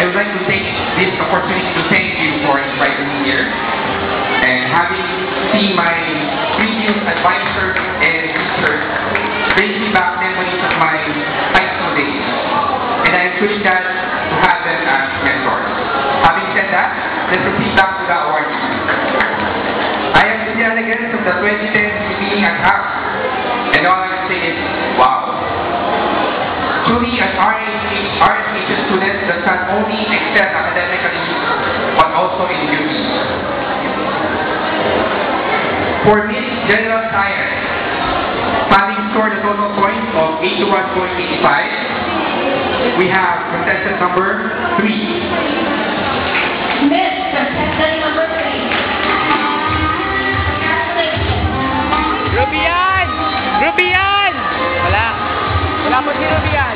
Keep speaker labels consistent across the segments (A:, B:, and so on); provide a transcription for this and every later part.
A: I would like to take this opportunity to thank you for inviting me here. And having seen my previous advisors and teachers brings me back memories of my high school days. And I am truly glad to have them as mentors. Having said that, let's proceed back to the awards. I am the delegates of the 2010 CBE and half. And all I can say is, wow. Truly, as RSH students that can only excel academically, but also in beauty. For Miss General Science, having scored a total points of 81.85, we have contestant number 3.
B: Miss contestant number 3.
C: Rubian! Rubian! Wala. Wala po si Rubian.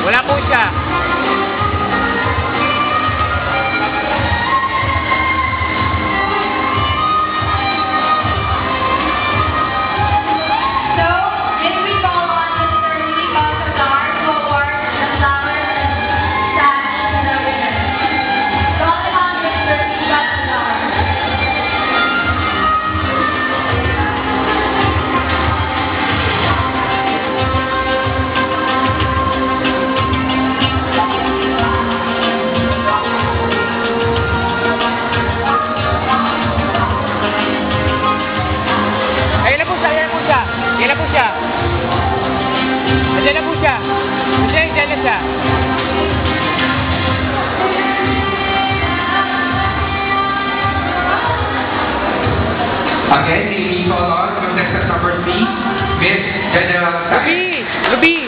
C: Wala po siya.
B: So, if we call on Mr. Lee Baltazar to award the flowers and sash to the winners. Call on Mr. Lee Baltazar.
C: Ayun na po siya, ayun na po siya. Ayun na po siya. Ayun na po siya. Ayun na siya.
A: Again, may we call on contestant number 3, Miss General Science.
C: Ruby! Ruby!